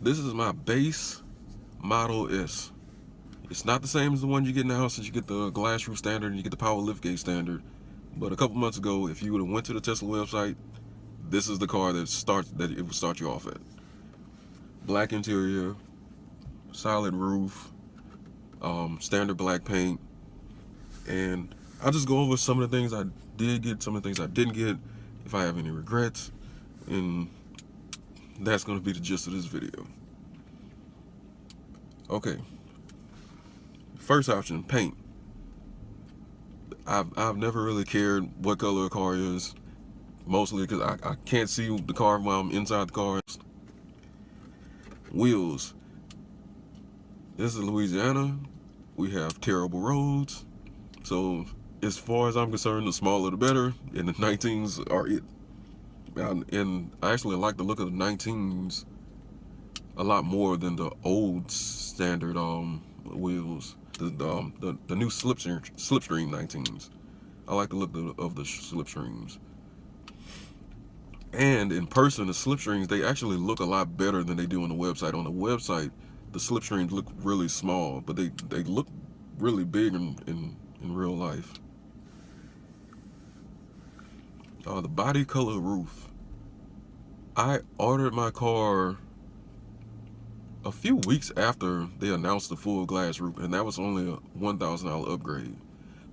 This is my base Model S. It's not the same as the one you get now, since you get the glass roof standard and you get the power liftgate standard. But a couple months ago, if you would have went to the Tesla website, this is the car that it would start you off at. Black interior, solid roof, standard black paint, and I'll just go over some of the things I did get, some of the things I didn't get, if I have any regrets, and that's going to be the gist of this video. Okay, first option, paint. I've never really cared what color a car is, mostly because I can't see the car while I'm inside the car. Wheels. This is Louisiana. We have terrible roads, so as far as I'm concerned, the smaller the better, and the 19s are it. And I actually like the look of the 19s a lot more than the old standard wheels, the new slipstream 19s. I like the look of the slipstreams. And in person, the slipstreams, they actually look a lot better than they do on the website. On the website, the slipstreams look really small, but they look really big in real life. The body color roof. I ordered my car a few weeks after they announced the full glass roof, and that was only a $1,000 upgrade.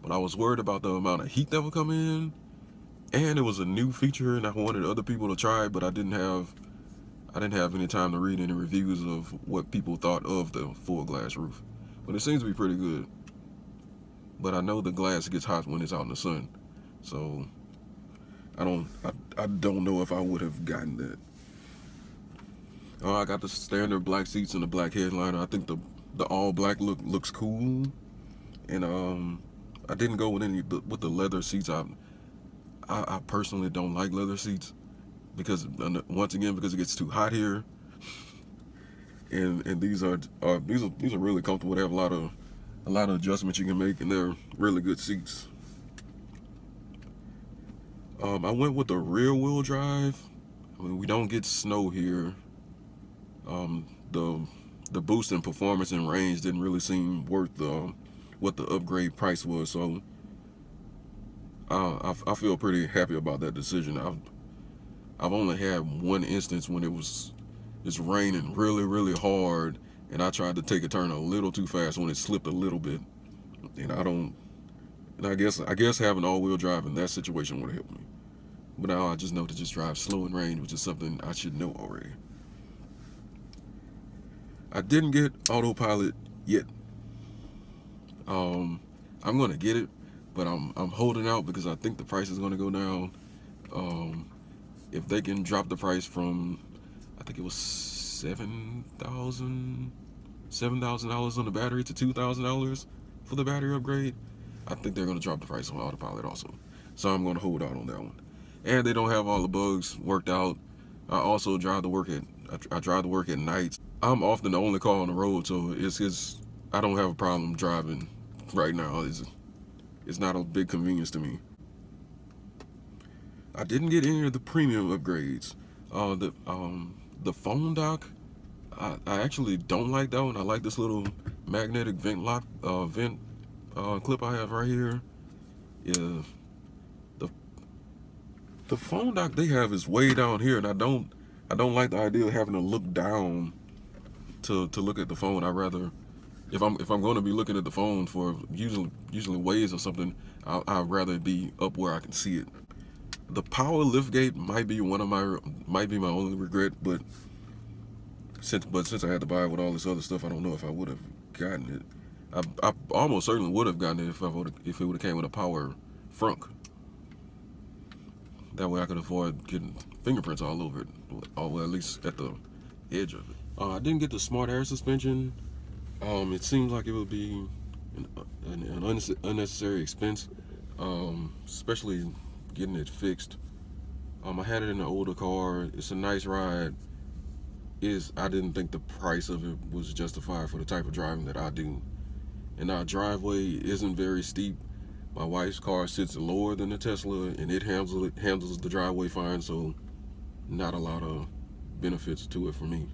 But I was worried about the amount of heat that would come in, and it was a new feature, and I wanted other people to try it, but I didn't have any time to read any reviews of what people thought of the full glass roof. But it seems to be pretty good. But I know the glass gets hot when it's out in the sun, so I don't know if I would have gotten that. I got the standard black seats and the black headliner. I think the all black look looks cool, and I didn't go with the leather seats. I personally don't like leather seats because, once again, because it gets too hot here, and these are really comfortable. They have a lot of adjustments you can make, and they're really good seats. I went with the rear wheel drive. I mean, we don't get snow here. The boost in performance and range didn't really seem worth what the upgrade price was, so I feel pretty happy about that decision. I've only had one instance when it's raining really hard, and I tried to take a turn a little too fast when it slipped a little bit, and I guess having all-wheel drive in that situation would have helped me. But now I just know to just drive slow in rain, which is something I should know already. I didn't get AutoPilot yet. I'm gonna get it, but I'm holding out because I think the price is gonna go down. If they can drop the price from, I think it was $7,000 on the battery to $2,000 for the battery upgrade, I think they're gonna drop the price on AutoPilot also. So I'm gonna hold out on that one. And they don't have all the bugs worked out. I also drive to work at night. I'm often the only car on the road, so I don't have a problem driving right now. It's not a big convenience to me. I didn't get any of the premium upgrades. The phone dock, I actually don't like that one. I like this little magnetic vent clip I have right here. Yeah, the phone dock they have is way down here, and I don't like the idea of having to look down to look at the phone. I rather, if I'm going to be looking at the phone for usually Waze or something, I'd rather be up where I can see it. The power liftgate might be my only regret, but since I had to buy it with all this other stuff, I don't know if I would have gotten it. I almost certainly would have gotten it if it would have came with a power frunk. That way I could avoid getting fingerprints all over it, well, at least at the edge of it. I didn't get the smart air suspension. It seems like it would be an unnecessary expense, especially getting it fixed. I had it in an older car. It's a nice ride. I didn't think the price of it was justified for the type of driving that I do. And our driveway isn't very steep. My wife's car sits lower than the Tesla, and it handles the driveway fine, so not a lot of benefits to it for me.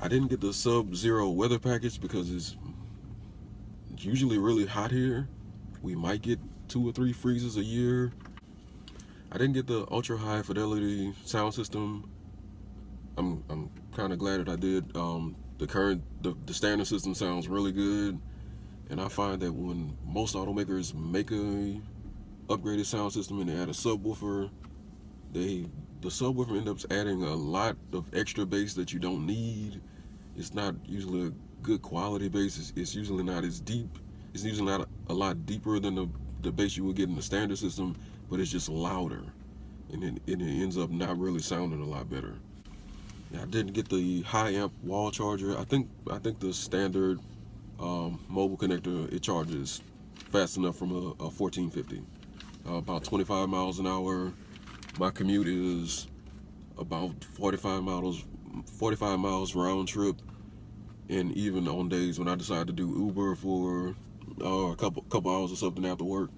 I didn't get the sub-zero weather package because it's usually really hot here. We might get 2 or 3 freezes a year. I didn't get the ultra high fidelity sound system. I'm kind of glad that I did. The standard system sounds really good, and I find that when most automakers make a upgraded sound system and they add a subwoofer, the subwoofer ends up adding a lot of extra bass that you don't need. It's not usually a good quality bass. It's usually not as deep. It's usually not a lot deeper than the bass you would get in the standard system, but it's just louder, and it ends up not really sounding a lot better. I didn't get the high amp wall charger. I think the standard mobile connector, it charges fast enough from a 1450. About 25 miles an hour. My commute is about 45 miles round trip, and even on days when I decide to do Uber for a couple hours or something after work,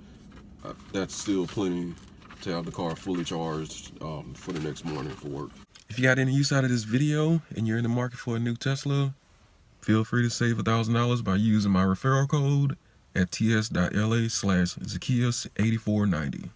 that's still plenty to have the car fully charged for the next morning for work. If you got any use out of this video and you're in the market for a new Tesla, feel free to save $1,000 by using my referral code at ts.la/Zacchaeus8490.